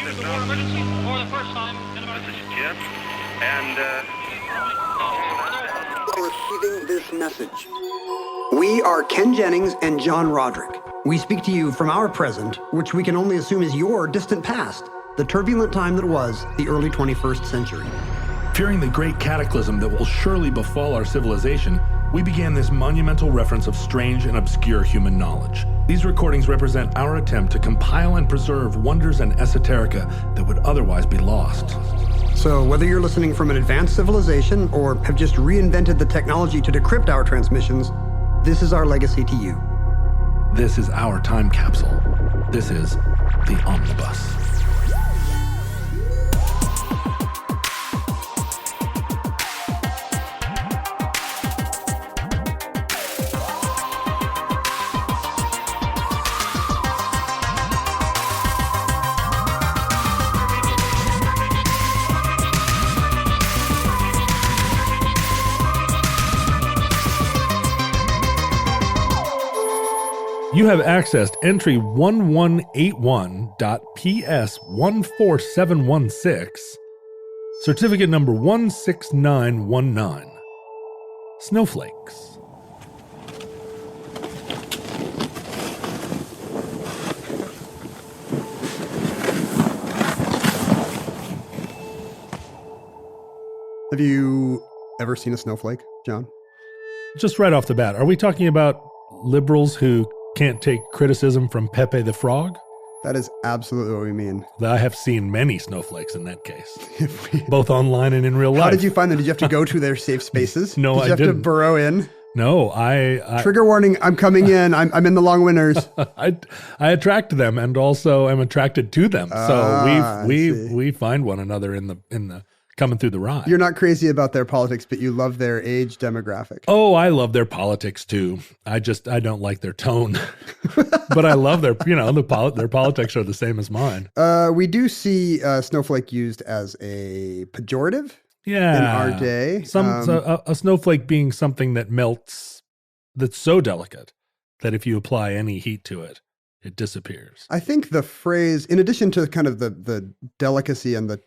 This is emergency for the first time in America. This is Jim, and receiving this message. We are Ken Jennings and John Roderick. We speak to you from our present, which we can only assume is your distant past, the turbulent time that was the early 21st century. Fearing the great cataclysm that will surely befall our civilization, we began this monumental reference of strange and obscure human knowledge. These recordings represent our attempt to compile and preserve wonders and esoterica that would otherwise be lost. So whether you're listening from an advanced civilization or have just reinvented the technology to decrypt our transmissions, this is our legacy to you. This is our time capsule. This is the Omnibus. You have accessed entry 1181.PS14716, certificate number 16919. Snowflakes. Have you ever seen a snowflake, John? Just right off the bat, are we talking about liberals who can't take criticism from Pepe the Frog? That is absolutely what we mean. I have seen many snowflakes in that case, both online and in real life. How did you find them? Did you have to go to their safe spaces? No, did you have to burrow in? No, I trigger warning, I'm coming in. I'm in the long winters. I attract them and also am attracted to them. So we find one another in the coming through the ride. You're not crazy about their politics, but you love their age demographic. Oh, I love their politics too. I don't like their tone, but I love their their politics are the same as mine. We do see snowflake used as a pejorative. Yeah, in our day. A snowflake being something that melts, that's so delicate that if you apply any heat to it, it disappears. I think the phrase, in addition to kind of the delicacy and the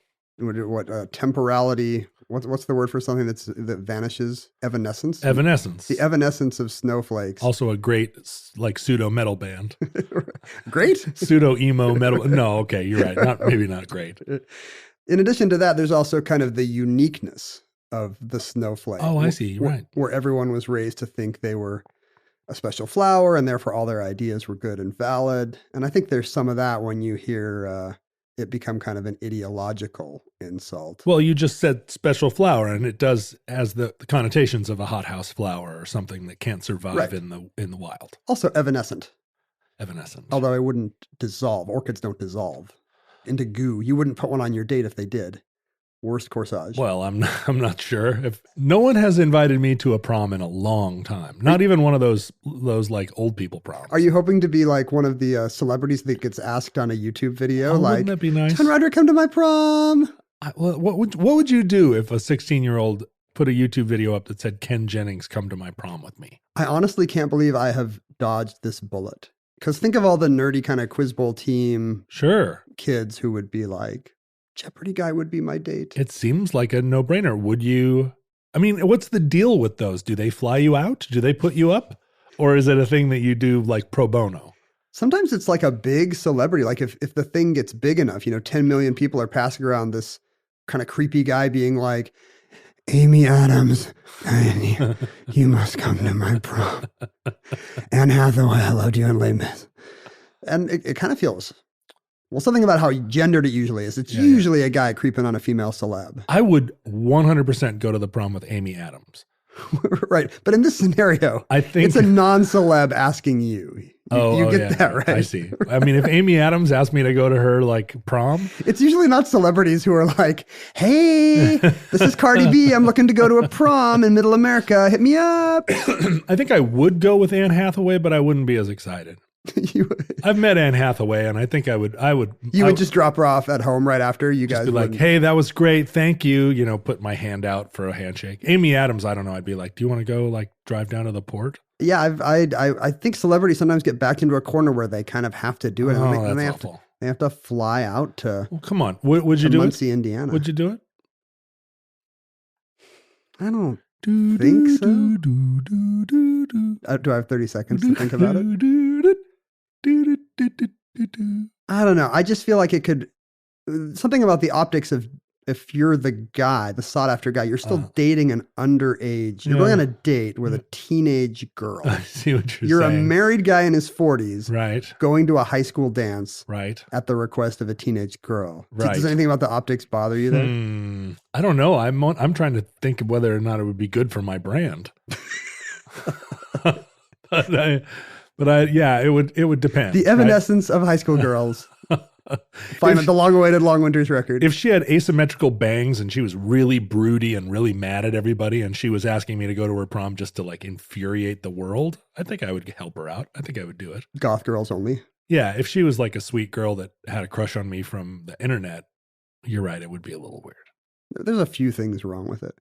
temporality, what's the word for something that vanishes? Evanescence? Evanescence. The evanescence of snowflakes. Also a great pseudo metal band. Great? Pseudo emo metal. No, okay, you're right. Maybe not great. In addition to that, there's also kind of the uniqueness of the snowflake. Oh, I see. Right. Where everyone was raised to think they were a special flower and therefore all their ideas were good and valid. And I think there's some of that when you hear it become kind of an ideological insult. Well, you just said special flower, and it does has the connotations of a hothouse flower or something that can't survive in the wild. Also evanescent. Evanescent. Although it wouldn't dissolve. Orchids don't dissolve into goo. You wouldn't put one on your date if they did. Worst corsage. Well, I'm not sure. If no one has invited me to a prom in a long time, not even one of those like old people proms. Are you hoping to be like one of the celebrities that gets asked on a YouTube video? Wouldn't that be nice? John Roderick, come to my prom. What would you do if a 16-year-old put a YouTube video up that said, Ken Jennings, come to my prom with me? I honestly can't believe I have dodged this bullet. Because think of all the nerdy kind of Quiz Bowl team kids who would be like, Jeopardy guy would be my date. It seems like a no-brainer. Would you? I mean, what's the deal with those? Do they fly you out? Do they put you up? Or is it a thing that you do like pro bono? Sometimes it's like a big celebrity. Like if the thing gets big enough, 10 million people are passing around this kind of creepy guy being like, Amy Adams, you must come to my prom. Anne Hathaway, I loved you in Les Mis. And it kind of feels... Well, something about how gendered it usually is. It's usually a guy creeping on a female celeb. I would 100% go to the prom with Amy Adams. Right. But in this scenario, I think it's a non-celeb asking you. You get that, right? I see. I mean, if Amy Adams asked me to go to her like prom. It's usually not celebrities who are like, hey, this is Cardi B. I'm looking to go to a prom in middle America. Hit me up. I think I would go with Anne Hathaway, but I wouldn't be as excited. I've met Anne Hathaway, and I think I would. You would just drop her off at home right after you guys. Be like, hey, that was great, thank you. Put my hand out for a handshake. Amy Adams, I don't know. I'd be like, do you want to go like drive down to the port? Yeah, I think celebrities sometimes get backed into a corner where they kind of have to do it. Oh, that's awful. They have to fly out to Well, come on. Would you do Muncie, it? Indiana. Would you do it? I don't think so. Do I have 30 seconds to think about it? I don't know. I just feel like it could, something about the optics of if you're the guy, the sought after guy, you're still dating an underage. You're going on a date with a teenage girl. I see what You're saying. a married guy in his 40s. Right. Going to a high school dance. Right. At the request of a teenage girl. Right. Does anything about the optics bother you there? I don't know. I'm trying to think of whether or not it would be good for my brand. It would depend. The evanescence of high school girls. Find the long-awaited Long Winter's record. If she had asymmetrical bangs and she was really broody and really mad at everybody and she was asking me to go to her prom just to like infuriate the world, I think I would help her out. I think I would do it. Goth girls only. Yeah, if she was like a sweet girl that had a crush on me from the internet, you're right, it would be a little weird. There's a few things wrong with it.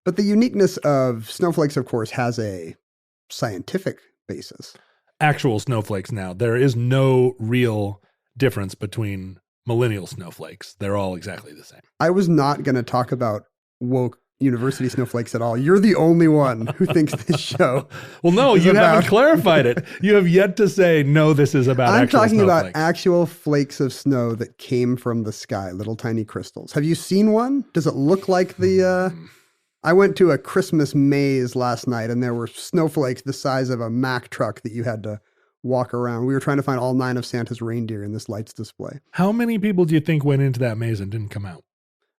But the uniqueness of Snowflakes, of course, has a scientific basis. Actual snowflakes now. There is no real difference between millennial snowflakes. They're all exactly the same. I was not going to talk about woke university snowflakes at all. You're the only one who thinks this show. Well, no, you haven't clarified it. You have yet to say, no, this is about I'm actual talking snowflakes. about actual flakes of snow that came from the sky, little tiny crystals. Have you seen one? Does it look like the... I went to a Christmas maze last night and there were snowflakes the size of a Mack truck that you had to walk around. We were trying to find all 9 of Santa's reindeer in this lights display. How many people do you think went into that maze and didn't come out?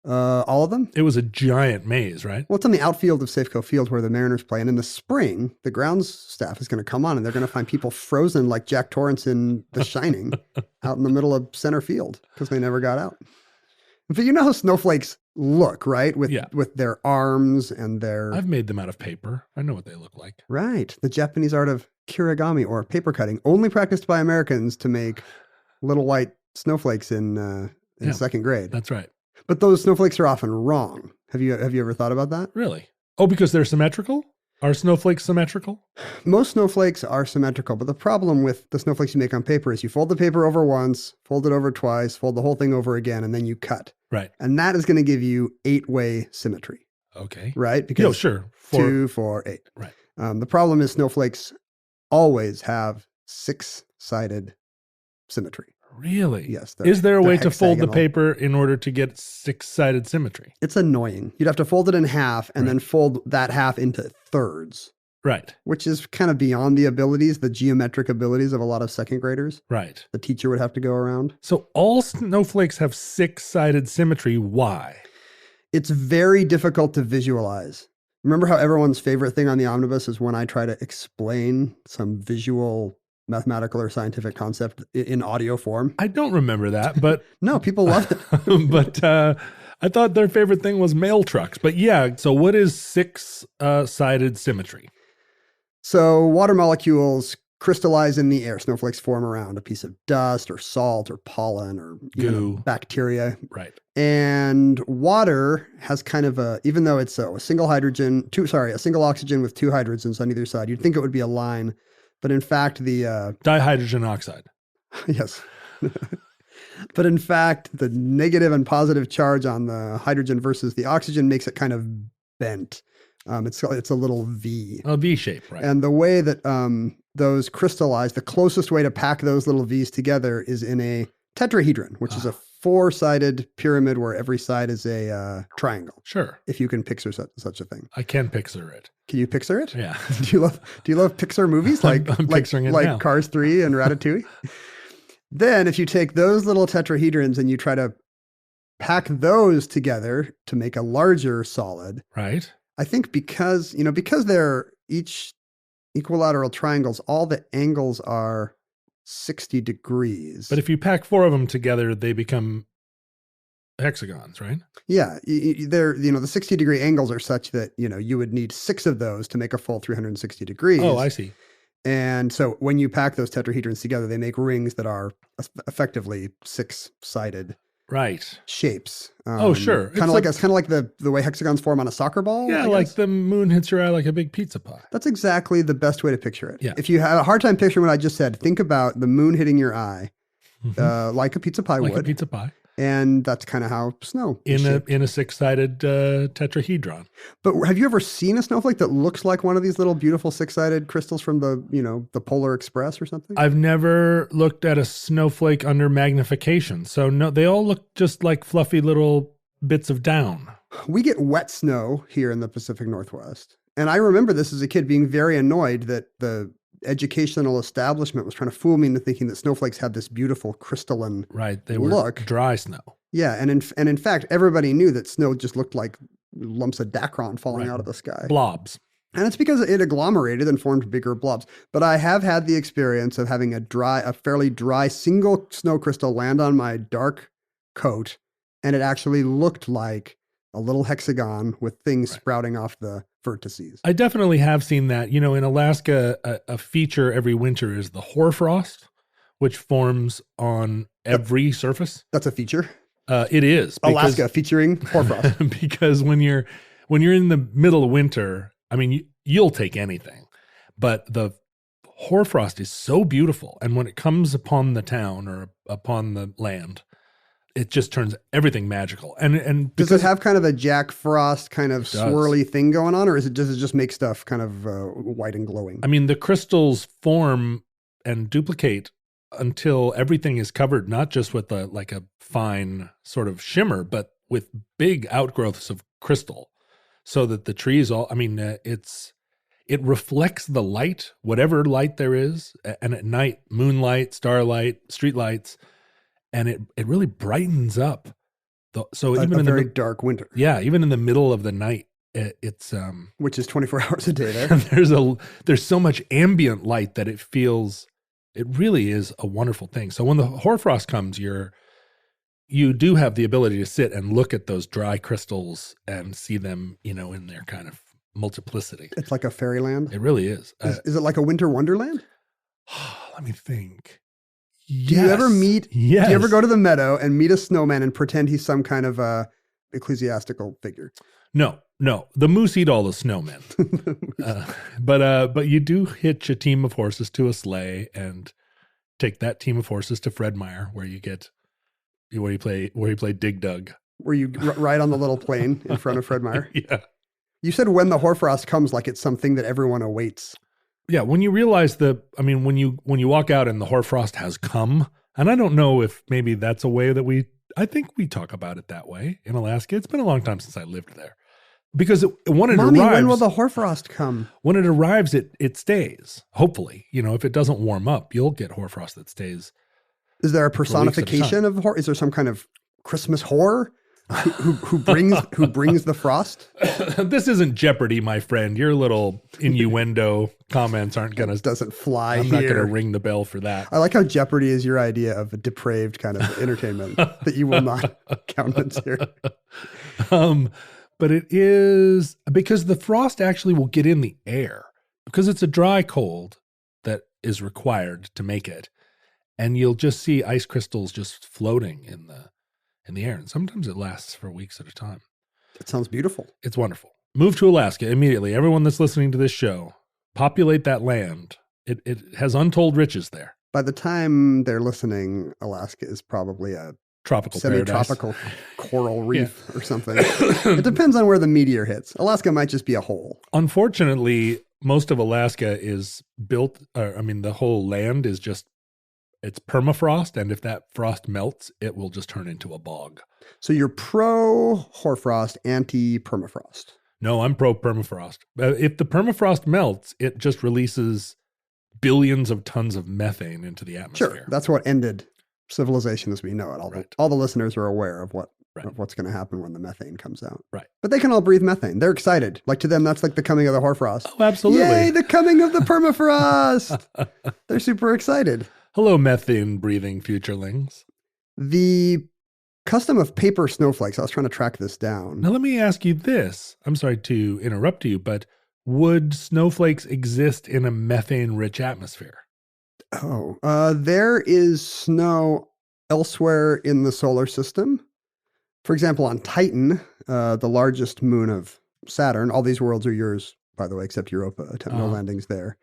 All of them? It was a giant maze, right? Well, it's on the outfield of Safeco Field where the Mariners play. And in the spring, the grounds staff is going to come on and they're going to find people frozen like Jack Torrance in The Shining out in the middle of center field because they never got out. But you know how snowflakes look, right? With their arms and their... I've made them out of paper. I know what they look like. Right. The Japanese art of kirigami or paper cutting, only practiced by Americans to make little white snowflakes in second grade. That's right. But those snowflakes are often wrong. Have you ever thought about that? Really? Oh, because they're symmetrical? Are snowflakes symmetrical? Most snowflakes are symmetrical, but the problem with the snowflakes you make on paper is you fold the paper over once, fold it over twice, fold the whole thing over again, and then you cut. Right. And that is going to give you 8-way symmetry. Okay. Right? Because sure. 2, 4, 8. Right. The problem is snowflakes always have 6-sided symmetry. Really? Yes. Is there a way to fold the hexagonal. paper in order to get 6-sided symmetry? It's annoying. You'd have to fold it in half and then fold that half into thirds. Right. Which is kind of beyond the geometric abilities of a lot of second graders. Right. The teacher would have to go around. So all snowflakes have 6-sided symmetry. Why? It's very difficult to visualize. Remember how everyone's favorite thing on the omnibus is when I try to explain some visual mathematical or scientific concept in audio form? I don't remember that, but... No, people love it. But I thought their favorite thing was mail trucks. But yeah, so what is 6-sided symmetry? So water molecules crystallize in the air. Snowflakes form around a piece of dust or salt or pollen or goo, bacteria. Right. And water has kind of even though it's a single oxygen with 2 hydrogens on either side, you'd think it would be a line. But in fact, the... dihydrogen oxide. Yes. But in fact, the negative and positive charge on the hydrogen versus the oxygen makes it kind of bent. It's a little V. A V shape, right. And the way that those crystallize, the closest way to pack those little V's together is in a tetrahedron, which is a 4-sided pyramid where every side is a triangle. Sure. If you can picture such a thing. I can picture it. Can you picture it? Yeah. Do you love Pixar movies I'm picturing it now. Cars 3 and Ratatouille? Then if you take those little tetrahedrons and you try to pack those together to make a larger solid. Right. I think because they're each equilateral triangles, all the angles are 60 degrees. But if you pack 4 of them together, they become hexagons, right? Yeah. They're, the 60-degree angles are such that, you would need 6 of those to make a full 360 degrees. Oh, I see. And so when you pack those tetrahedrons together, they make rings that are effectively 6-sided right shapes. Sure. Kind of like the way hexagons form on a soccer ball. Yeah, like the moon hits your eye like a big pizza pie. That's exactly the best way to picture it. Yeah. If you have a hard time picturing what I just said, think about the moon hitting your eye like a pizza pie like would. a pizza pie. And that's kind of how snow is shaped. In a 6-sided tetrahedron. But have you ever seen a snowflake that looks like one of these little beautiful 6-sided crystals from the Polar Express or something? I've never looked at a snowflake under magnification. So no, they all look just like fluffy little bits of down. We get wet snow here in the Pacific Northwest. And I remember this as a kid being very annoyed that the educational establishment was trying to fool me into thinking that snowflakes had this beautiful crystalline They were look. Dry snow. Yeah, and in fact, everybody knew that snow just looked like lumps of Dacron falling out of the sky. Blobs. And it's because it agglomerated and formed bigger blobs. But I have had the experience of having a fairly dry single snow crystal land on my dark coat, and it actually looked like a little hexagon with things sprouting off the vertices. I definitely have seen that. In Alaska, a feature every winter is the hoarfrost, which forms on every surface. That's a feature? It is. Alaska featuring hoarfrost. Because when you're in the middle of winter, I mean, you'll take anything. But the hoarfrost is so beautiful. And when it comes upon the town or upon the land, it just turns everything magical. And does it have kind of a Jack Frost kind of swirly thing going on, or does it just make stuff kind of white and glowing? I mean, the crystals form and duplicate until everything is covered, not just with a fine sort of shimmer, but with big outgrowths of crystal, so that the trees it reflects the light, whatever light there is, and at night, moonlight, starlight, street lights. And it really brightens up. Even in very dark winter. Yeah, even in the middle of the night, it's which is 24 hours a day there. there's so much ambient light that it really is a wonderful thing. So when the hoarfrost comes, you do have the ability to sit and look at those dry crystals and see them, in their kind of multiplicity. It's like a fairyland. It really is. Is it like a winter wonderland? Let me think. Do you ever do you ever go to the meadow and meet a snowman and pretend he's some kind of ecclesiastical figure? No. The moose eat all the snowmen. But you do hitch a team of horses to a sleigh and take that team of horses to Fred Meyer, where you play Dig Dug. Where you ride on the little plane in front of Fred Meyer? Yeah. You said when the hoarfrost comes, like it's something that everyone awaits. Yeah, when you realize when you walk out and the hoarfrost has come, and I don't know if maybe that's a way that I think we talk about it that way in Alaska. It's been a long time since I lived there. Because when it arrives... when will the hoarfrost come? When it arrives, it stays. Hopefully. If it doesn't warm up, you'll get hoarfrost that stays. Is there a personification of horror? Is there some kind of Christmas horror? Who brings the frost? This isn't Jeopardy, my friend. Your little innuendo comments aren't gonna doesn't fly. I'm not gonna ring the bell for that. I like how Jeopardy is your idea of a depraved kind of entertainment that you will not countenance here. But it is because the frost actually will get in the air because it's a dry cold that is required to make it, and you'll just see ice crystals just floating in the air. And sometimes it lasts for weeks at a time. It sounds beautiful. It's wonderful. Move to Alaska immediately. Everyone that's listening to this show, populate that land. It has untold riches there. By the time they're listening, Alaska is probably a tropical semi-tropical coral reef or something. It depends on where the meteor hits. Alaska might just be a hole. Unfortunately, most of Alaska is built, the whole land is just, it's permafrost, and if that frost melts, it will just turn into a bog. So you're pro hoarfrost, anti permafrost. No, I'm pro permafrost. If the permafrost melts, it just releases billions of tons of methane into the atmosphere. Sure, that's what ended civilization as we know it. All the listeners are aware of what's going to happen when the methane comes out. Right. But they can all breathe methane. They're excited. Like to them, that's like the coming of the hoarfrost. Oh, absolutely. Yay, the coming of the permafrost. They're super excited. Hello, methane-breathing futurelings. The custom of paper snowflakes, I was trying to track this down. Now, let me ask you this. I'm sorry to interrupt you, but would snowflakes exist in a methane-rich atmosphere? Oh, there is snow elsewhere in the solar system. For example, on Titan, the largest moon of Saturn, all these worlds are yours, by the way, except Europa. No landings there.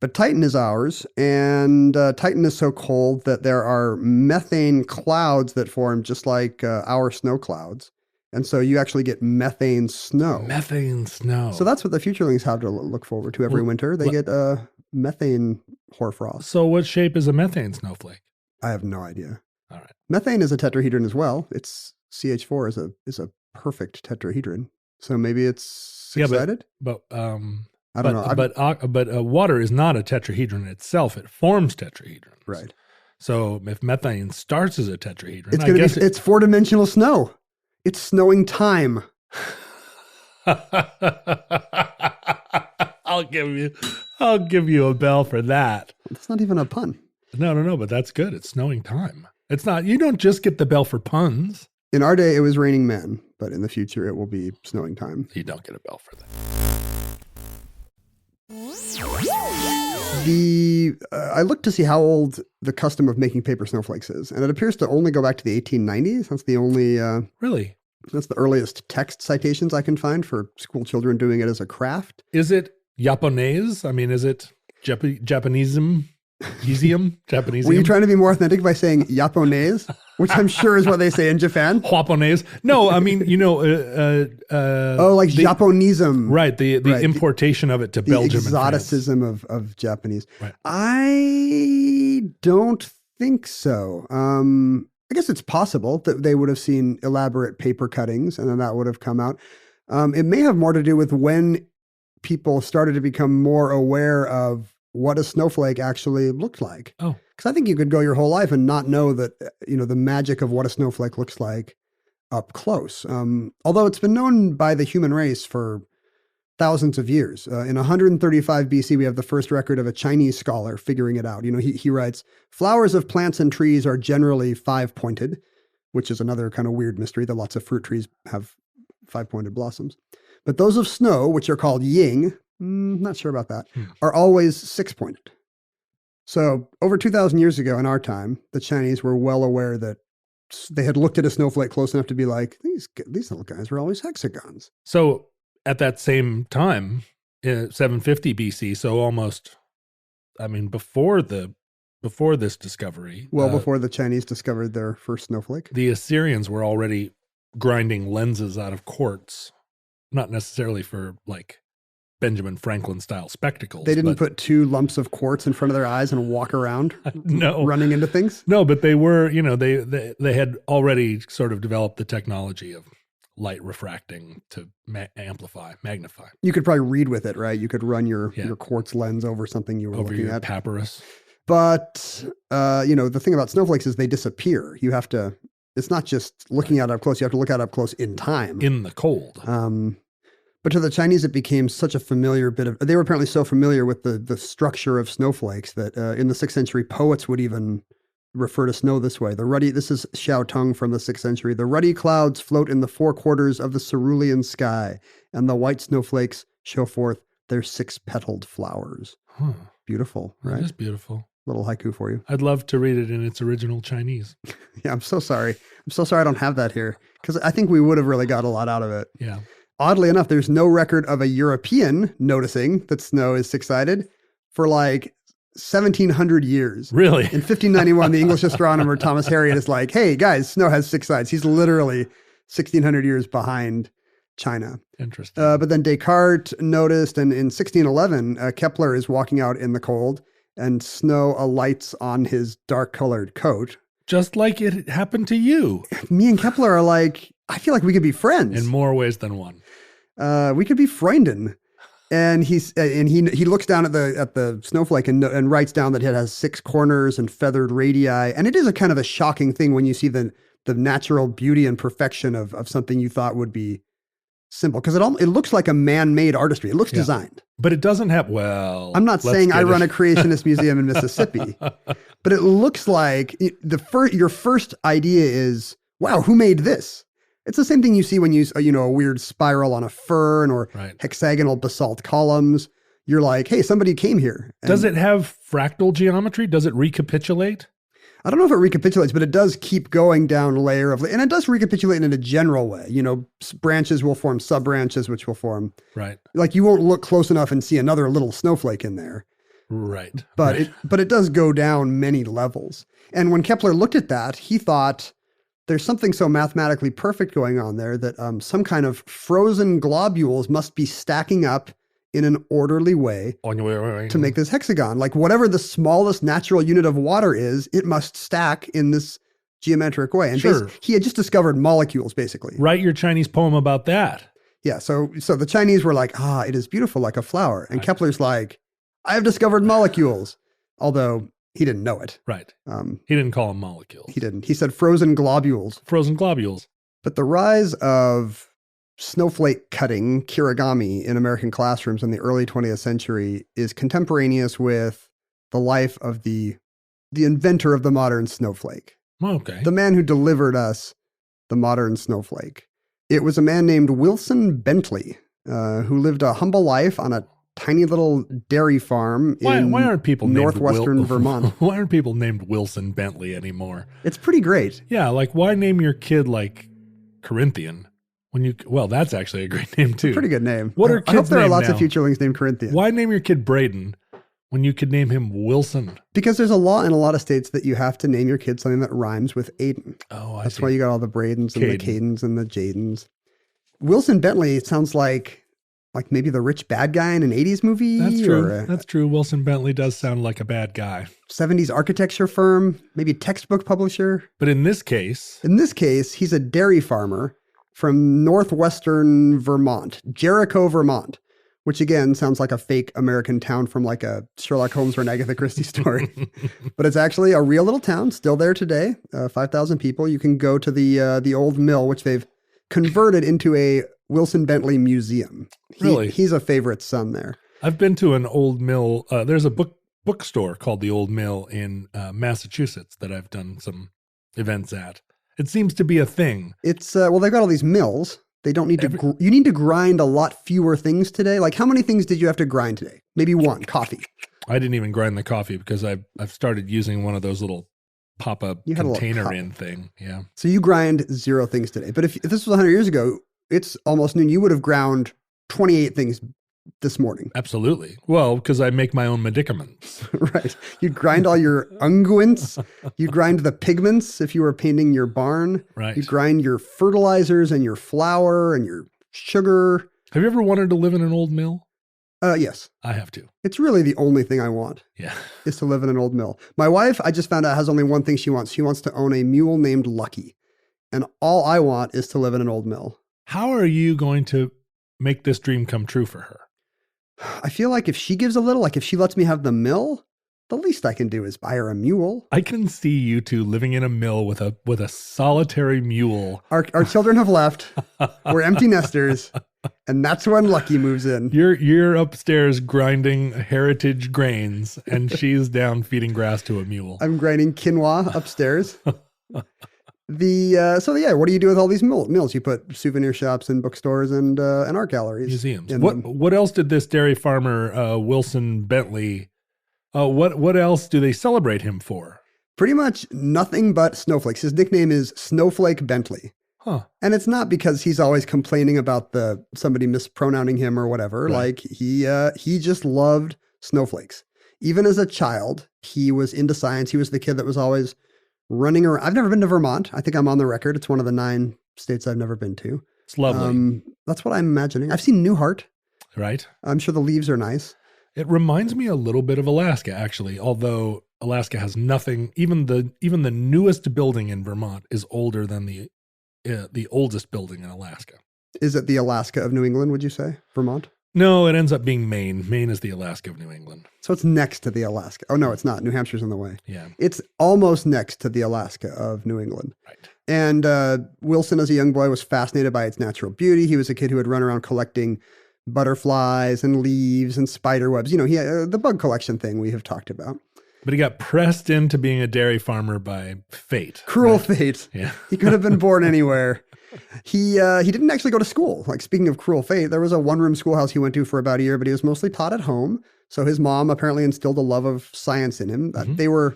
But Titan is ours, and Titan is so cold that there are methane clouds that form just like our snow clouds. And so you actually get methane snow. Methane snow. So that's what the futurelings have to look forward to every winter. They get methane hoarfrost. So what shape is a methane snowflake? I have no idea. All right. Methane is a tetrahedron as well. It's CH4 is a perfect tetrahedron. So maybe it's six-sided? But I don't know. But water is not a tetrahedron itself. It forms tetrahedrons. Right. So if methane starts as a tetrahedron, it's four-dimensional snow. It's snowing time. I'll give you a bell for that. It's not even a pun. No, but that's good. It's snowing time. It's not, you don't just get the bell for puns. In our day, it was raining men, but in the future, it will be snowing time. You don't get a bell for that. I looked to see how old the custom of making paper snowflakes is, and it appears to only go back to the 1890s. That's the only... Really? That's the earliest text citations I can find for school children doing it as a craft. Is it Japanese? I mean, is it Japanesism? Japanesism? Were you trying to be more authentic by saying Japonese, which I'm sure is what they say in Japan? Japonese? No, I mean, Japonism. Right, the importation of it to Belgium and exoticism of Japanese. Right. I don't think so. I guess it's possible that they would have seen elaborate paper cuttings and then that would have come out. It may have more to do with when people started to become more aware of what a snowflake actually looked like. Oh, because I think you could go your whole life and not know that, the magic of what a snowflake looks like up close. Although it's been known by the human race for thousands of years. In 135 BC, we have the first record of a Chinese scholar figuring it out. He writes, flowers of plants and trees are generally five-pointed, which is another kind of weird mystery that lots of fruit trees have five-pointed blossoms. But those of snow, which are called ying, not sure about that, are always six-pointed. So over 2,000 years ago in our time, the Chinese were well aware that they had looked at a snowflake close enough to be like, these little guys were always hexagons. So at that same time, 750 BC, so almost, before this discovery. Well, before the Chinese discovered their first snowflake. The Assyrians were already grinding lenses out of quartz, not necessarily for like Benjamin Franklin style spectacles. They didn't put two lumps of quartz in front of their eyes and walk around running into things? No, but they were, they had already sort of developed the technology of light refracting to magnify. You could probably read with it, right? You could run your quartz lens over something you were looking at. Papyrus. But, the thing about snowflakes is they disappear. It's not just looking at it up close. You have to look at it up close in time. In the cold. But to the Chinese, it became such a familiar they were apparently so familiar with the structure of snowflakes that in the 6th century, poets would even refer to snow this way. This is Xiao Tong from the 6th century. The ruddy clouds float in the four quarters of the cerulean sky, and the white snowflakes show forth their six-petaled flowers. Huh. Beautiful, right? It is beautiful. Little haiku for you. I'd love to read it in its original Chinese. Yeah, I'm so sorry. I don't have that here, because I think we would have really got a lot out of it. Yeah. Oddly enough, there's no record of a European noticing that snow is six-sided for like 1,700 years. Really? In 1591, the English astronomer Thomas Harriot is like, hey, guys, snow has six sides. He's literally 1,600 years behind China. Interesting. But then Descartes noticed, and in 1611, Kepler is walking out in the cold, and snow alights on his dark-colored coat. Just like it happened to you. Me and Kepler are like, I feel like we could be friends. In more ways than one. We could be Freunden. And he looks down at the snowflake and writes down that it has six corners and feathered radii. And it is a kind of a shocking thing when you see the natural beauty and perfection of something you thought would be simple. Because it looks like a man-made artistry. It looks designed. But it doesn't have, I'm not saying I run a creationist museum in Mississippi. But it looks like your first idea is, wow, who made this? It's the same thing you see when you a weird spiral on a fern or hexagonal basalt columns. You're like, hey, somebody came here. Does it have fractal geometry? Does it recapitulate? I don't know if it recapitulates, but it does keep going down layer of, and it does recapitulate in a general way. Branches will form sub-branches, which will form. Right. Like you won't look close enough and see another little snowflake in there. Right. But right. it does go down many levels. And when Kepler looked at that, he thought there's something so mathematically perfect going on there that some kind of frozen globules must be stacking up in an orderly way to make this hexagon. Like whatever the smallest natural unit of water is, it must stack in this geometric way. And Sure. he had just discovered molecules, basically. Write your Chinese poem about that. Yeah. So the Chinese were like, it is beautiful like a flower. And Kepler's like, I have discovered molecules. Although he didn't know it. Right. He didn't call them molecules. He didn't. He said frozen globules. Frozen globules. But the rise of snowflake cutting, kirigami, in American classrooms in the early 20th century is contemporaneous with the life of the inventor of the modern snowflake. Okay. The man who delivered us the modern snowflake. It was a man named Wilson Bentley, who lived a humble life on a tiny little dairy farm in why aren't people northwestern Vermont. Why aren't people named Wilson Bentley anymore? It's pretty great. Yeah, like why name your kid like Corinthian well, that's actually a great name too. Pretty good name. What are kids' I hope there are named lots now? of futurelings named Corinthian. Why name your kid Braden when you could name him Wilson? Because there's a law in a lot of states that you have to name your kid something that rhymes with Aiden. Oh, That's see. why you got all the Bradens and Caden. the Cadens and the Jadens. Wilson Bentley sounds like maybe the rich bad guy in an 80s movie. That's true. Or That's true. Wilson Bentley does sound like a bad guy. 70s architecture firm, maybe a textbook publisher. But in this case, he's a dairy farmer from northwestern Vermont, Jericho, Vermont, which again sounds like a fake American town from like a Sherlock Holmes or an Agatha Christie story. But it's actually a real little town, still there today, 5,000 people. You can go to the old mill, which they've converted into a Wilson Bentley Museum. Really? He's a favorite son there. I've been to an old mill. There's a bookstore called the Old Mill in Massachusetts that I've done some events at. It seems to be a thing. It's, well, they've got all these mills. They don't need to, you need to grind a lot fewer things today. Like how many things did you have to grind today? Maybe one, coffee. I didn't even grind the coffee because I've started using one of those little pop-up container in thing. Yeah. So you grind 0 things today. But if this was 100 years ago, it's almost noon. You would have ground 28 things this morning. Absolutely. Well, because I make my own medicaments. Right. You'd grind all your unguents. You grind the pigments if you were painting your barn. Right. You grind your fertilizers and your flour and your sugar. Have you ever wanted to live in an old mill? Yes. I have to. It's really the only thing I want. Yeah. Is to live in an old mill. My wife, I just found out, has only one thing she wants. She wants to own a mule named Lucky. And all I want is to live in an old mill. How are you going to make this dream come true for her? I feel like if she gives a little, like if she lets me have the mill, the least I can do is buy her a mule. I can see you two living in a mill with a solitary mule. Our children have left. We're empty nesters. And that's when Lucky moves in. You're upstairs grinding heritage grains, and she's down feeding grass to a mule. I'm grinding quinoa upstairs. What do you do with all these mills? You put souvenir shops and bookstores and art galleries, museums. What else did this dairy farmer Wilson Bentley? What else do they celebrate him for? Pretty much nothing but snowflakes. His nickname is Snowflake Bentley. Huh. And it's not because he's always complaining about somebody mispronouncing him or whatever. Right. Like he just loved snowflakes. Even as a child, he was into science. He was the kid that was always running around. I've never been to Vermont. I think I'm on the record. It's one of the 9 states I've never been to. It's lovely. That's what I'm imagining. I've seen Newhart. Right. I'm sure the leaves are nice. It reminds me a little bit of Alaska, actually, although Alaska has nothing. Even the newest building in Vermont is older than the oldest building in Alaska. Is it the Alaska of New England, would you say? Vermont? No, it ends up being Maine. Maine is the Alaska of New England. So it's next to the Alaska. Oh, no, it's not. New Hampshire's in the way. Yeah. It's almost next to the Alaska of New England. Right. And Wilson, as a young boy, was fascinated by its natural beauty. He was a kid who would run around collecting butterflies and leaves and spider webs. You know, he had the bug collection thing we have talked about. But he got pressed into being a dairy farmer by fate. Cruel right? fate. Yeah. He could have been born anywhere. He didn't actually go to school. Like, speaking of cruel fate, there was a one-room schoolhouse he went to for about a year, but he was mostly taught at home. So his mom apparently instilled a love of science in him. Mm-hmm. They were,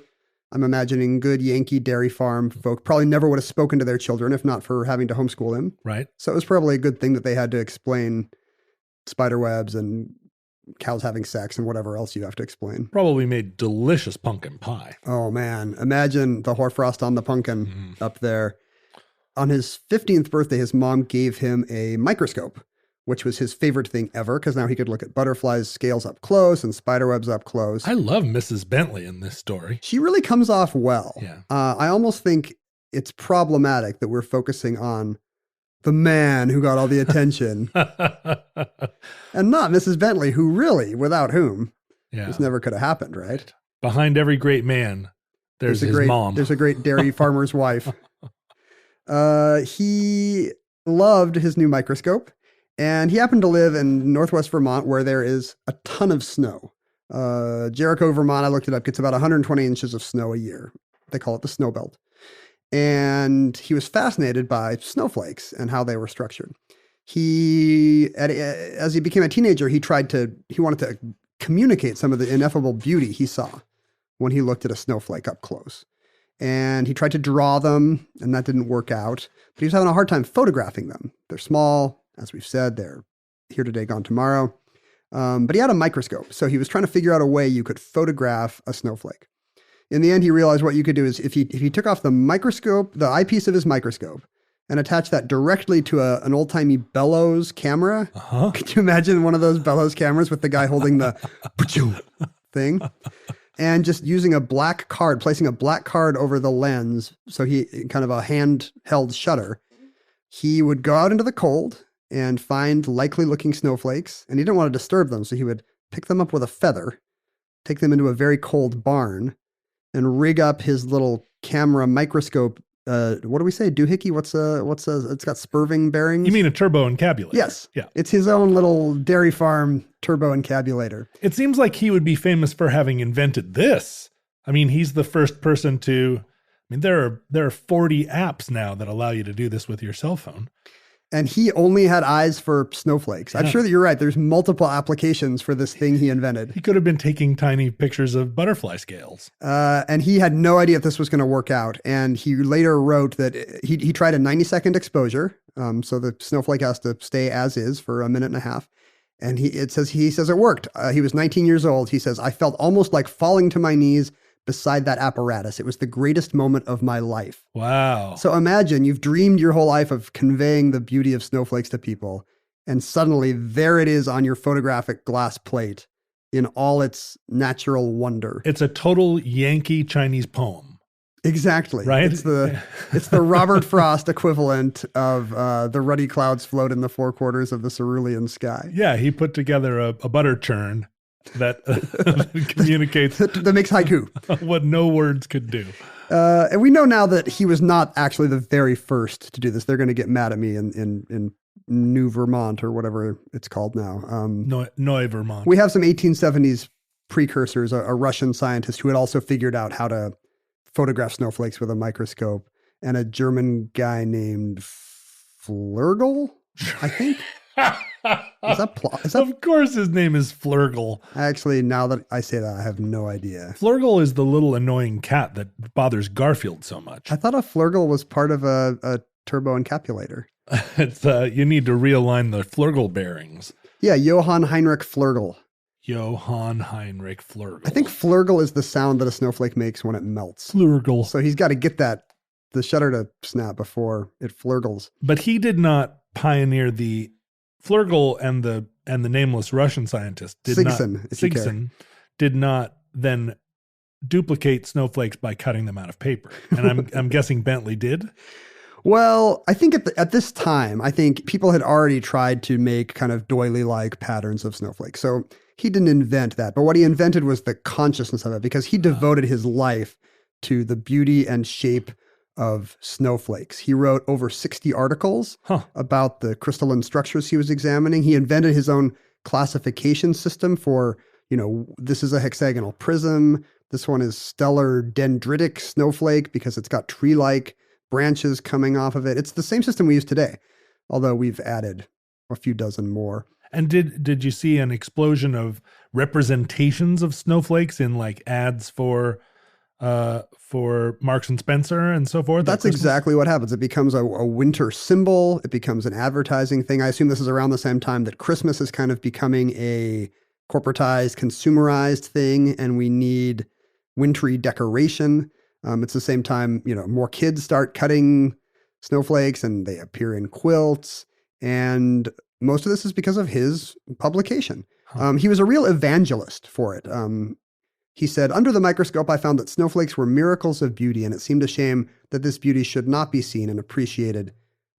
I'm imagining, good Yankee dairy farm folk. Probably never would have spoken to their children if not for having to homeschool him. Right. So it was probably a good thing that they had to explain spider webs and cows having sex and whatever else you have to explain. Probably made delicious pumpkin pie. Oh man, imagine the hoarfrost on the pumpkin up there. On his 15th birthday, his mom gave him a microscope, which was his favorite thing ever, because now he could look at butterflies' scales up close and spiderwebs up close. I love Mrs. Bentley in this story. She really comes off well. Yeah. I almost think it's problematic that we're focusing on the man who got all the attention and not Mrs. Bentley, who really, without whom, this never could have happened, right? Behind every great man, there's his mom. There's a great dairy farmer's wife. He loved his new microscope, and he happened to live in northwest Vermont, where there is a ton of snow. Jericho, Vermont, I looked it up, gets about 120 inches of snow a year. They call it the snow belt. And he was fascinated by snowflakes and how they were structured. As he became a teenager, he wanted to communicate some of the ineffable beauty he saw when he looked at a snowflake up close. And he tried to draw them, and that didn't work out. But he was having a hard time photographing them. They're small, as we've said, they're here today, gone tomorrow. But he had a microscope, so he was trying to figure out a way you could photograph a snowflake. In the end, he realized what you could do is if he took off the microscope, the eyepiece of his microscope, and attached that directly to an old-timey bellows camera. Could you imagine one of those bellows cameras with the guy holding the thing? And just using a black card, placing a black card over the lens, so he kind of a handheld shutter, he would go out into the cold and find likely-looking snowflakes, and he didn't want to disturb them, so he would pick them up with a feather, take them into a very cold barn, and rig up his little camera microscope. What do we say? Doohickey? It's got spurving bearings. You mean a turbo encabulator? Yes. Yeah. It's his own little dairy farm turbo encabulator. It seems like he would be famous for having invented this. I mean, he's the first person there are 40 apps now that allow you to do this with your cell phone. And he only had eyes for snowflakes. I'm sure that you're right. There's multiple applications for this thing he invented. He could have been taking tiny pictures of butterfly scales. And he had no idea if this was going to work out. And he later wrote that he tried a 90-second exposure. So the snowflake has to stay as is for a minute and a half. And he says it worked. He was 19 years old. He says, I felt almost like falling to my knees beside that apparatus. It was the greatest moment of my life. Wow. So imagine you've dreamed your whole life of conveying the beauty of snowflakes to people, and suddenly there it is on your photographic glass plate in all its natural wonder. It's a total Yankee Chinese poem. Exactly. Right? It's the Robert Frost equivalent of the ruddy clouds float in the four quarters of the cerulean sky. Yeah, he put together a butter churn that communicates that makes haiku what no words could do. And we know now that he was not actually the very first to do this. They're going to get mad at me in New Vermont or whatever it's called now. Neu Vermont. We have some 1870s precursors, a Russian scientist who had also figured out how to photograph snowflakes with a microscope, and a German guy named Flurgel, I think. Is that Of course his name is Flurgel. Actually, now that I say that, I have no idea. Flurgel is the little annoying cat that bothers Garfield so much. I thought a Flurgel was part of a turbo encapulator. It's you need to realign the Flurgel bearings. Yeah, Johann Heinrich Flurgel. Johann Heinrich Flurgel. I think Flurgel is the sound that a snowflake makes when it melts. Flurgel. So he's got to get the shutter to snap before it flurgles. But he did not pioneer the Flurgel, and the nameless Russian scientist Sigson did not then duplicate snowflakes by cutting them out of paper. And I'm guessing Bentley did. Well, I think at this time, I think people had already tried to make kind of doily-like patterns of snowflakes. So he didn't invent that. But what he invented was the consciousness of it, because he devoted his life to the beauty and shape of snowflakes. He wrote over 60 articles about the crystalline structures he was examining. He invented his own classification system for, this is a hexagonal prism. This one is stellar dendritic snowflake because it's got tree-like branches coming off of it. It's the same system we use today, although we've added a few dozen more. And did you see an explosion of representations of snowflakes in like ads for Marks and Spencer and so forth? That's exactly what happens. It becomes a winter symbol. It becomes an advertising thing. I assume this is around the same time that Christmas is kind of becoming a corporatized, consumerized thing, and we need wintry decoration. It's the same time, more kids start cutting snowflakes and they appear in quilts. And most of this is because of his publication. He was a real evangelist for it. He said, under the microscope, I found that snowflakes were miracles of beauty, and it seemed a shame that this beauty should not be seen and appreciated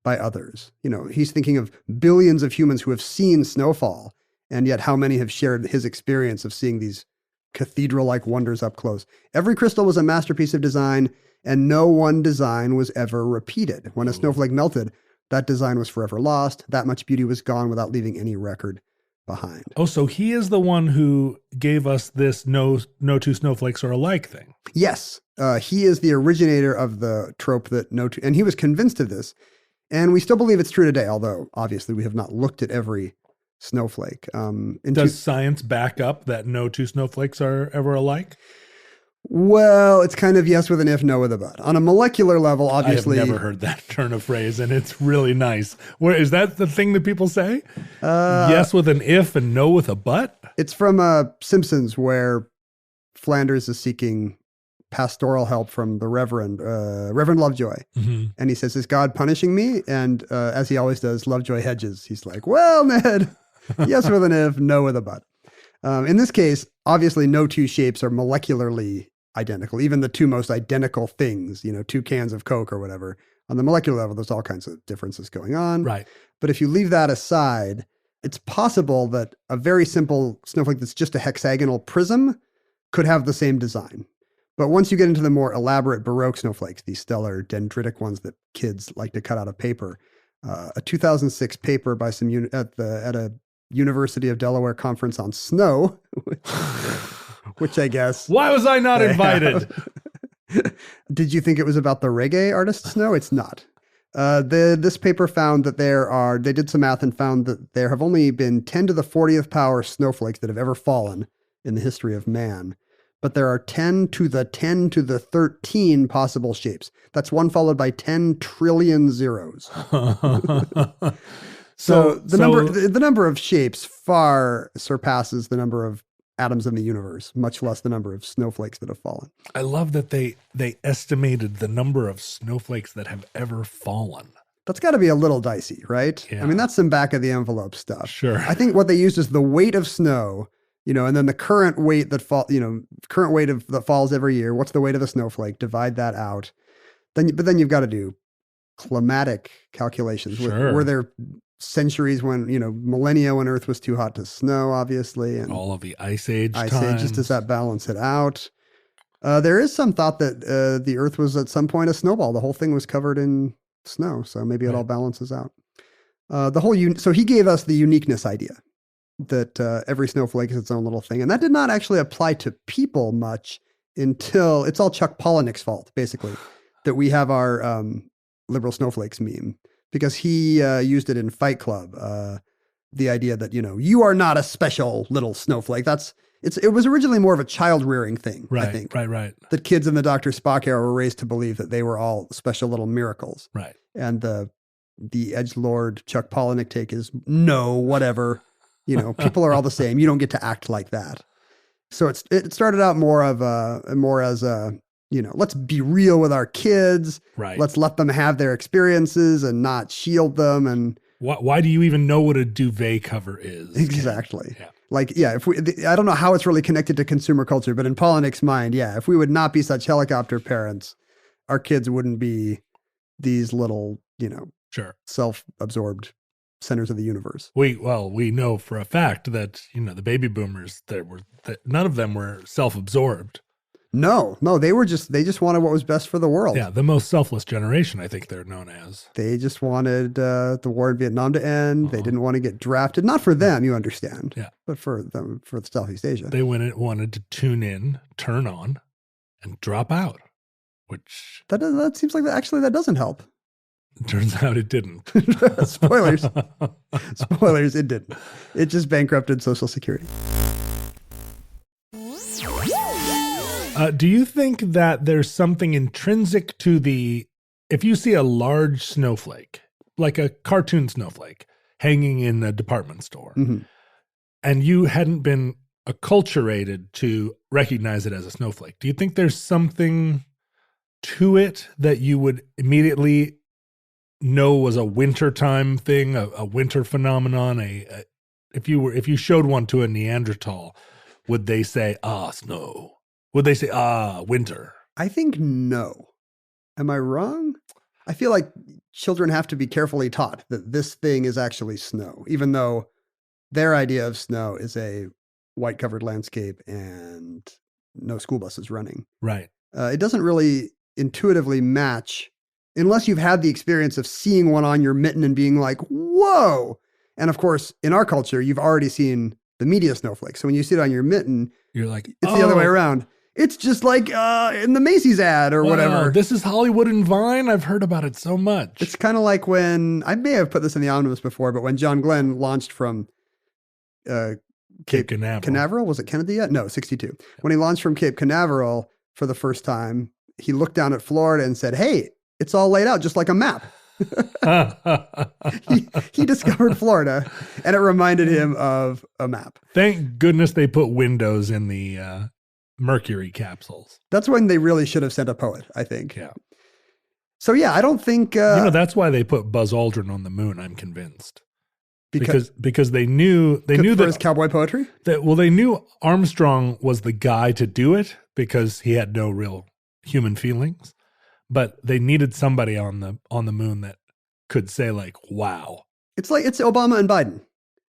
by others. He's thinking of billions of humans who have seen snowfall, and yet how many have shared his experience of seeing these cathedral-like wonders up close. Every crystal was a masterpiece of design, and no one design was ever repeated. When a snowflake melted, that design was forever lost. That much beauty was gone without leaving any record behind. Oh, so he is the one who gave us this no two snowflakes are alike thing. Yes. He is the originator of the trope that and he was convinced of this. And we still believe it's true today, although obviously we have not looked at every snowflake. Does science back up that no two snowflakes are ever alike? Well, it's kind of yes with an if, no with a but. On a molecular level, obviously. I've never heard that turn of phrase, and it's really nice. Is that the thing that people say? Yes with an if and no with a but? It's from Simpsons, where Flanders is seeking pastoral help from the Reverend Lovejoy. Mm-hmm. And he says, is God punishing me? And as he always does, Lovejoy hedges. He's like, well, Ned, yes with an if, no with a but. In this case, obviously no two shapes are molecularly identical. Even the two most identical things, 2 cans of Coke or whatever, on the molecular level, there's all kinds of differences going on. Right. But if you leave that aside, it's possible that a very simple snowflake that's just a hexagonal prism could have the same design. But once you get into the more elaborate Baroque snowflakes, these stellar dendritic ones that kids like to cut out of paper, a 2006 paper by at a University of Delaware conference on snow, which I guess. Why was I not invited? Did you think it was about the reggae artist Snow? It's not. This paper found that they did some math and found that there have only been 10 to the 40th power snowflakes that have ever fallen in the history of man. But there are 10 to the 13 possible shapes. That's one followed by 10 trillion zeros. So the number of shapes far surpasses the number of atoms in the universe, much less the number of snowflakes that have fallen. I love that they estimated the number of snowflakes that have ever fallen. That's got to be a little dicey, right? Yeah. I mean, that's some back of the envelope stuff. Sure. I think what they used is the weight of snow, and then the current weight that that falls every year. What's the weight of a snowflake? Divide that out. But then you've got to do climatic calculations. Sure. Were there centuries when, millennia when Earth was too hot to snow, obviously. And all of the Ice Ages, does that balance it out? There is some thought that the Earth was at some point a snowball. The whole thing was covered in snow, so maybe it all balances out. So he gave us the uniqueness idea that every snowflake is its own little thing. And that did not actually apply to people much until it's all Chuck Palahniuk's fault, basically, that we have our liberal snowflakes meme. Because he used it in Fight Club, the idea that, you are not a special little snowflake. It was originally more of a child rearing thing, right, I think. Right. That kids in the Dr. Spock era were raised to believe that they were all special little miracles. Right. And the edgelord Chuck Palahniuk take is, no, whatever. People are all the same. You don't get to act like that. So it started out more as a, let's be real with our kids. Right. Let's let them have their experiences and not shield them. And why do you even know what a duvet cover is? Exactly. Yeah. I don't know how it's really connected to consumer culture, but in Palahniuk's mind, if we would not be such helicopter parents, our kids wouldn't be these little, sure, self-absorbed centers of the universe. We know for a fact that, the baby boomers, none of them were self-absorbed. No, they just wanted what was best for the world. Yeah, the most selfless generation, I think they're known as. They just wanted the war in Vietnam to end. Uh-huh. They didn't want to get drafted. Not for them, you understand. Yeah. But for Southeast Asia. They wanted to tune in, turn on, and drop out, which... That seems like that doesn't help. Turns out it didn't. Spoilers. Spoilers, it didn't. It just bankrupted Social Security. Do you think that there's something intrinsic to if you see a large snowflake, like a cartoon snowflake, hanging in a department store, mm-hmm. and you hadn't been acculturated to recognize it as a snowflake, do you think there's something to it that you would immediately know was a wintertime thing, a winter phenomenon? If you showed one to a Neanderthal, would they say, snow? Would they say, winter? I think no. Am I wrong? I feel like children have to be carefully taught that this thing is actually snow, even though their idea of snow is a white covered landscape and no school buses running. Right. It doesn't really intuitively match unless you've had the experience of seeing one on your mitten and being like, whoa. And of course, in our culture, you've already seen the media snowflake. So when you see it on your mitten, you're like, it's the other way around. It's just like in the Macy's ad or whatever. This is Hollywood and Vine. I've heard about it so much. It's kind of like when, I may have put this in the omnibus before, but when John Glenn launched from Cape Canaveral, was it Kennedy yet? No, 62. When he launched from Cape Canaveral for the first time, he looked down at Florida and said, hey, it's all laid out just like a map. he discovered Florida, and it reminded him of a map. Thank goodness they put windows in the Mercury capsules. That's when they really should have sent a poet, I think. Yeah. So yeah, I don't think that's why they put Buzz Aldrin on the moon. I'm convinced because they knew that his cowboy poetry. They knew Armstrong was the guy to do it because he had no real human feelings. But they needed somebody on the moon that could say like, wow. It's Obama and Biden.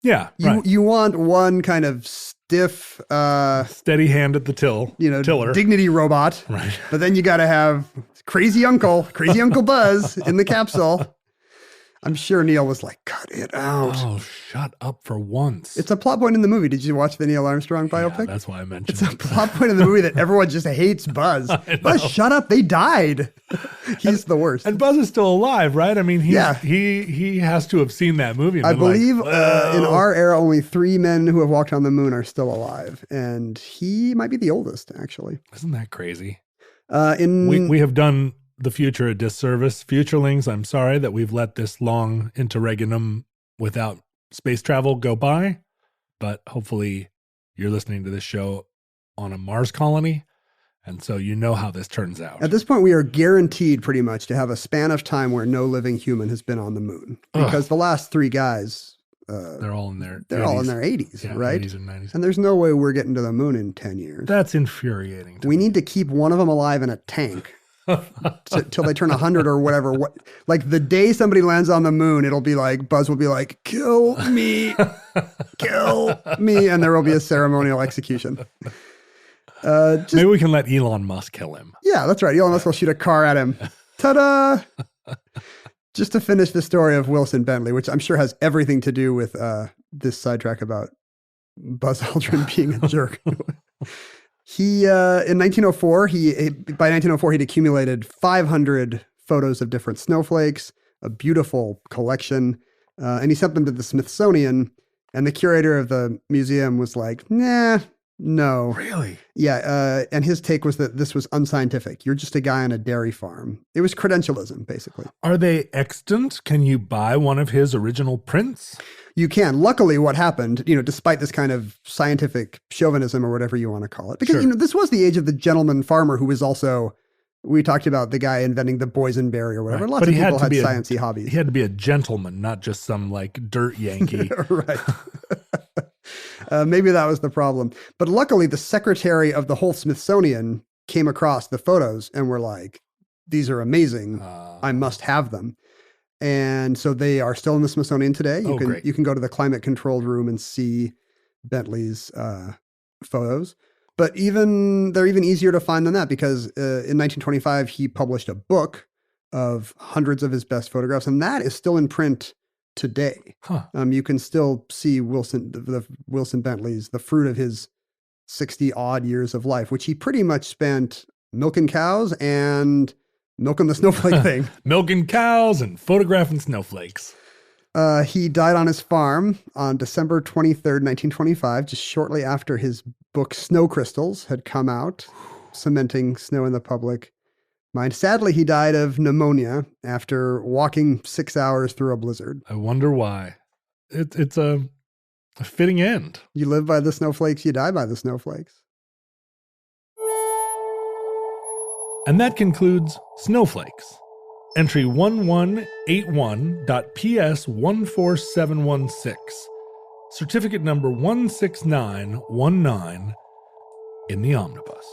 Yeah. You want one kind of stiff, steady hand at the tiller, dignity robot. Right. But then you got to have crazy Uncle Buzz in the capsule. I'm sure Neil was like, cut it out. Oh, shut up for once. It's a plot point in the movie. Did you watch the Neil Armstrong biopic? Yeah, that's why I mentioned it. It's a plot point in the movie that everyone just hates Buzz. Buzz, shut up. They died. He's the worst. And Buzz is still alive, right? I mean, he has to have seen that movie. I believe in our era, only 3 men who have walked on the moon are still alive. And he might be the oldest, actually. Isn't that crazy? We have done the future a disservice. Futurelings, I'm sorry that we've let this long interregnum without space travel go by, but hopefully you're listening to this show on a Mars colony, and so you know how this turns out. At this point, we are guaranteed pretty much to have a span of time where no living human has been on the moon, because the last 3 guys, they're all in their 80s, right? 80s and 90s. And there's no way we're getting to the moon in 10 years. That's infuriating. We need to keep one of them alive in a tank. Till they turn 100 or whatever. Like the day somebody lands on the moon, it'll be like, Buzz will be like, kill me, and there will be a ceremonial execution. Maybe we can let Elon Musk kill him. Yeah, that's right. Elon Musk will shoot a car at him. Ta-da! Just to finish the story of Wilson Bentley, which I'm sure has everything to do with this sidetrack about Buzz Aldrin being a jerk. He, in 1904, by 1904, he'd accumulated 500 photos of different snowflakes, a beautiful collection, and he sent them to the Smithsonian, and the curator of the museum was like, nah, no. Really? Yeah, and his take was that this was unscientific. You're just a guy on a dairy farm. It was credentialism, basically. Are they extant? Can you buy one of his original prints? You can. Luckily, what happened, despite this kind of scientific chauvinism or whatever you want to call it, because, this was the age of the gentleman farmer who was also, we talked about the guy inventing the boysenberry or whatever. Right. Lots of people had sciencey hobbies. He had to be a gentleman, not just some dirt Yankee. Right. Maybe that was the problem. But luckily, the secretary of the whole Smithsonian came across the photos and were like, these are amazing. I must have them. And so they are still in the Smithsonian today. You can go to the climate controlled room and see Bentley's photos. But they're even easier to find than that, because in 1925, he published a book of hundreds of his best photographs, and that is still in print today. Huh. You can still see Wilson Bentley's, the fruit of his 60 odd years of life, which he pretty much spent milking cows and milking the snowflake thing. Milking cows and photographing snowflakes. He died on his farm on December 23rd, 1925, just shortly after his book Snow Crystals had come out, cementing snow in the public mind. Sadly, he died of pneumonia after walking 6 hours through a blizzard. I wonder why. It's a A fitting end. You live by the snowflakes, you die by the snowflakes. And that concludes Snowflakes. Entry 1181.PS14716. Certificate number 16919 in the omnibus.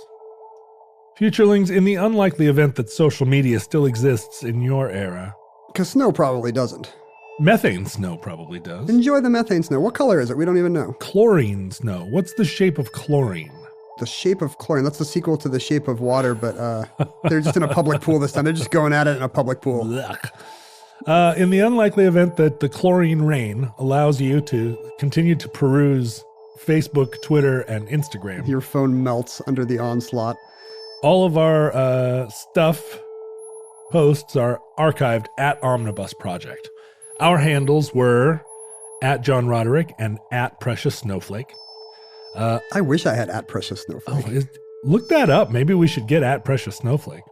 Futurelings, in the unlikely event that social media still exists in your era. Because snow probably doesn't. Methane snow probably does. Enjoy the methane snow. What color is it? We don't even know. Chlorine snow. What's the shape of chlorine? The Shape of Chlorine. That's the sequel to The Shape of Water, but they're just in a public pool this time. They're just going at it in a public pool. In the unlikely event that the chlorine rain allows you to continue to peruse Facebook, Twitter, and Instagram. Your phone melts under the onslaught. All of our posts are archived at Omnibus Project. Our handles were at John Roderick and at Precious Snowflake. I wish I had at Precious Snowflake. Look that up. Maybe we should get at Precious Snowflake.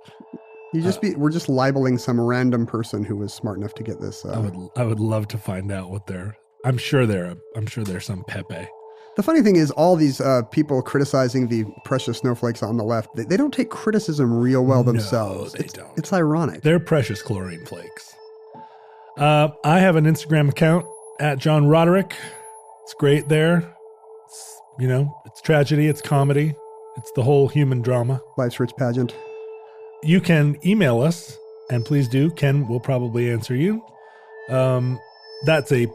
We're just libeling some random person who was smart enough to get this. I would love to find out what I'm sure there's some Pepe. The funny thing is, all these people criticizing the Precious Snowflakes on the left, they don't take criticism real well themselves. No, they don't. It's ironic. They're precious chlorine flakes. I have an Instagram account at John Roderick. It's great there. It's tragedy, it's comedy, it's the whole human drama. Life's rich pageant. You can email us, and please do. Ken will probably answer you. That's a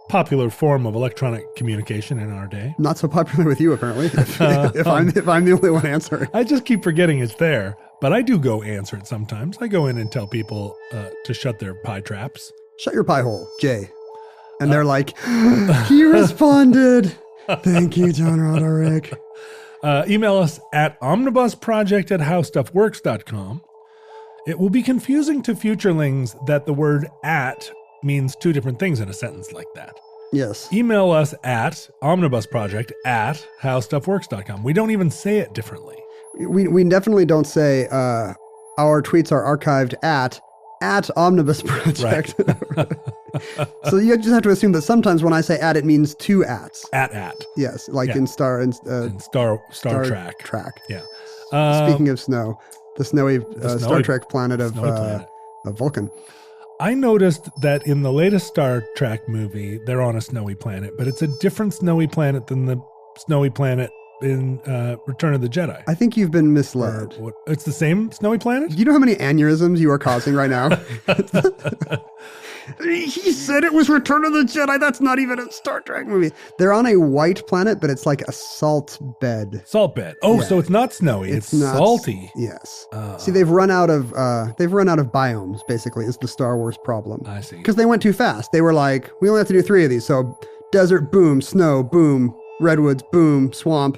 popular form of electronic communication in our day. Not so popular with you, apparently, if I'm the only one answering. I just keep forgetting it's there, but I do go answer it sometimes. I go in and tell people to shut their pie traps. Shut your pie hole, Jay. And they're like, he responded. Thank you, John Roderick. Email us at omnibusproject@howstuffworks.com. It will be confusing to futurelings that the word at means two different things in a sentence like that. Yes. Email us at omnibusproject@howstuffworks.com. We don't even say it differently. We definitely don't say our tweets are archived at Omnibus Project. Right. So you just have to assume that sometimes when I say at, it means two ats. At. Yes, like in Star Trek. Yeah. Speaking of snow, the snowy Star Trek planet of Vulcan. I noticed that in the latest Star Trek movie, they're on a snowy planet, but it's a different snowy planet than the snowy planet in Return of the Jedi. I think you've been misled. It's the same snowy planet? You know how many aneurysms you are causing right now? He said it was Return of the Jedi. That's not even a Star Trek movie. They're on a white planet, but it's like a salt bed. Salt bed. Oh, yeah. So it's not snowy. It's not salty. Yes. See, they've run out of biomes. Basically, is the Star Wars problem. I see. Because they went too fast. They were like, we only have to do 3 of these. So desert, boom, snow, boom, redwoods, boom, swamp.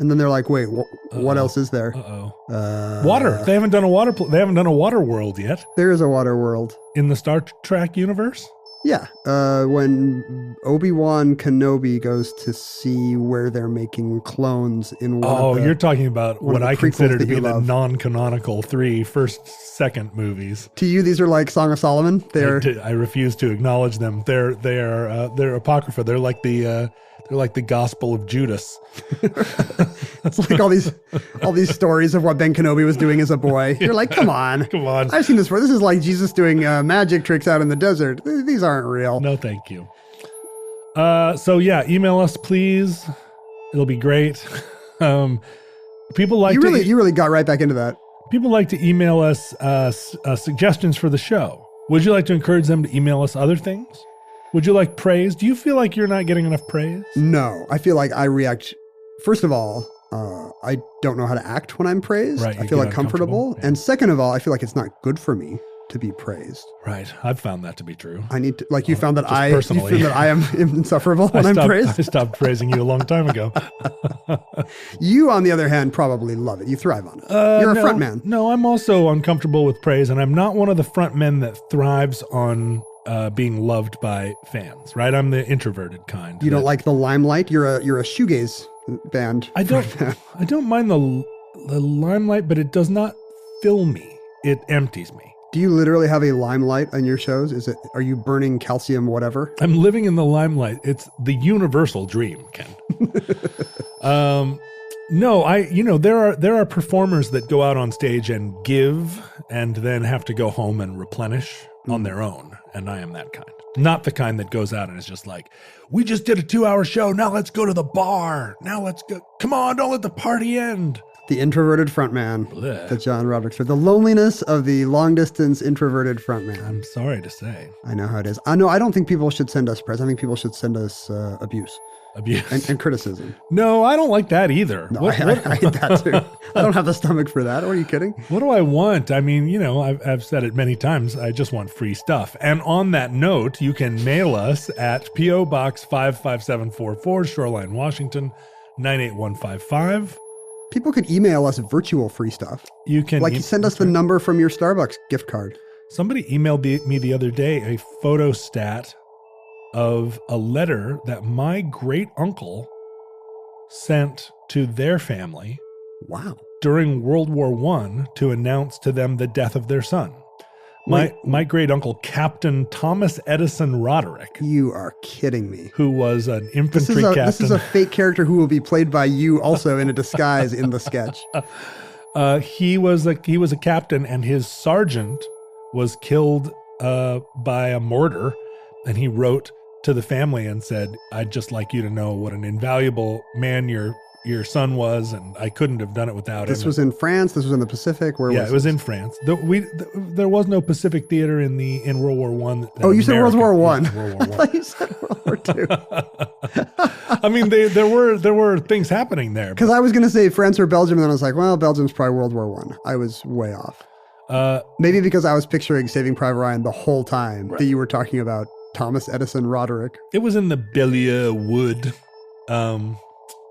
And then they're like, wait, what else is there? Water. They haven't done a water world yet. There is a water world in the Star Trek universe. Yeah. When Obi-Wan Kenobi goes to see where they're making clones in one of the, you're talking about what I consider to be the love. Non-canonical 3 first-second movies. To you, these are like Song of Solomon. I refuse to acknowledge them. They're apocrypha. They're like the Gospel of Judas. It's like all these stories of what Ben Kenobi was doing as a boy. You're like, come on. I've seen this before. This is like Jesus doing magic tricks out in the desert. These aren't real. No, thank you. So yeah, email us, please. It'll be great. People like you really got right back into that. People like to email us suggestions for the show. Would you like to encourage them to email us other things? Would you like praise? Do you feel like you're not getting enough praise? No, I feel like I react. First of all, I don't know how to act when I'm praised. Right, I feel like comfortable. Yeah. And second of all, I feel like it's not good for me to be praised. Right. I've found that to be true. I need to, like you found that I am insufferable when I'm praised. I stopped praising you a long time ago. You, on the other hand, probably love it. You thrive on it. You're a front man. No, I'm also uncomfortable with praise, and I'm not one of the front men that thrives on being loved by fans, right? I'm the introverted kind. You don't like the limelight? You're a shoegaze band. I don't mind the limelight, but it does not fill me. It empties me. Do you literally have a limelight on your shows? Are you burning calcium, whatever? I'm living in the limelight. It's the universal dream, Ken. No, there are performers that go out on stage and give and then have to go home and replenish on their own. And I am that kind. Not the kind that goes out and is just like, we just did a 2-hour show. Now let's go to the bar. Now let's go. Come on, don't let the party end. The introverted frontman that John Roderick said. The loneliness of the long-distance introverted frontman. I'm sorry to say. I know how it is. I don't think people should send us press. I think people should send us abuse. And criticism. No, I don't like that either. No, I hate that too. I don't have the stomach for that. Are you kidding? What do I want? I mean, I've said it many times. I just want free stuff. And on that note, you can mail us at P.O. Box 55744, Shoreline, Washington, 98155. People could email us virtual free stuff. You can send us the number from your Starbucks gift card. Somebody emailed me the other day a photostat of a letter that my great uncle sent to their family. Wow. During World War I to announce to them the death of their son. My great uncle, Captain Thomas Edison Roderick. You are kidding me. Who was an infantry captain. This is a fake character who will be played by you also in a disguise in the sketch. He was a captain, and his sergeant was killed by a mortar, and he wrote to the family and said, I'd just like you to know what an invaluable man your son was, and I couldn't have done it without him. This was in France. This was in the Pacific. Where it was in France. There was no Pacific theater in World War I. Oh, you said World War I. World War I. I thought you said World War II. I mean, there were things happening there. Because I was going to say France or Belgium, and then I was like, well, Belgium's probably World War I. I was way off. Maybe because I was picturing Saving Private Ryan the whole time that you were talking about Thomas Edison Roderick. It was in the Bellier Wood.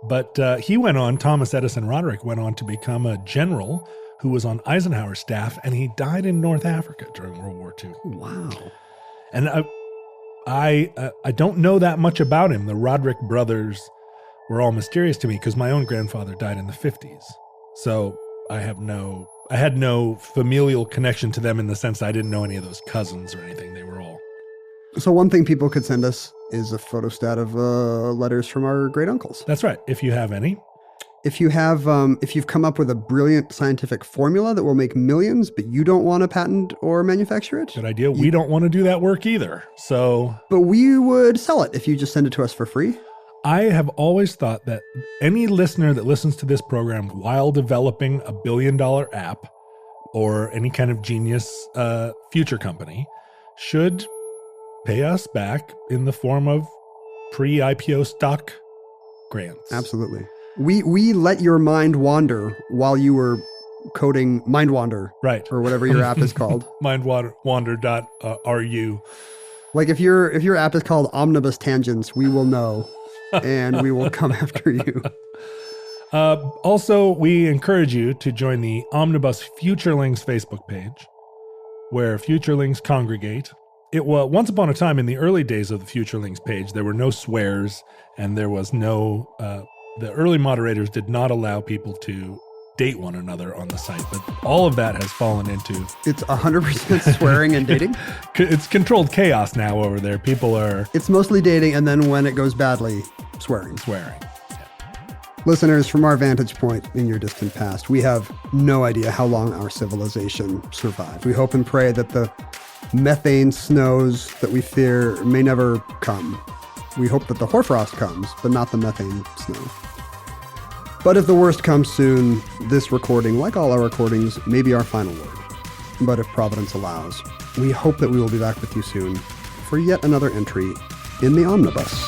But he went on, Thomas Edison Roderick went on to become a general who was on Eisenhower's staff, and he died in North Africa during World War II. Wow. And I don't know that much about him. The Roderick brothers were all mysterious to me because my own grandfather died in the 50s. So I had no familial connection to them in the sense I didn't know any of those cousins or anything. They were all. So one thing people could send us is a photostat of letters from our great uncles. That's right. If you have any. If you have, if you've come up with a brilliant scientific formula that will make millions, but you don't want to patent or manufacture it. Good idea. We don't want to do that work either. But we would sell it if you just send it to us for free. I have always thought that any listener that listens to this program while developing a $1 billion app or any kind of genius future company should pay us back in the form of pre-IPO stock grants. Absolutely. We let your mind wander while you were coding MindWander. Right. Or whatever your app is called. MindWander.ru. Like if your app is called Omnibus Tangents, we will know and we will come after you. Also, we encourage you to join the Omnibus Futurelings Facebook page where Futurelings congregate. It was once upon a time in the early days of the Futurelings page, there were no swears and there was no, the early moderators did not allow people to date one another on the site, but all of that has fallen into... It's 100% swearing and dating? It's controlled chaos now over there. People are... It's mostly dating, and then when it goes badly, swearing. Yeah. Listeners, from our vantage point in your distant past, we have no idea how long our civilization survived. We hope and pray that the methane snows that we fear may never come. We hope that the hoarfrost comes, but not the methane snow. But if the worst comes soon, this recording, like all our recordings, may be our final word. But if Providence allows, we hope that we will be back with you soon for yet another entry in the Omnibus.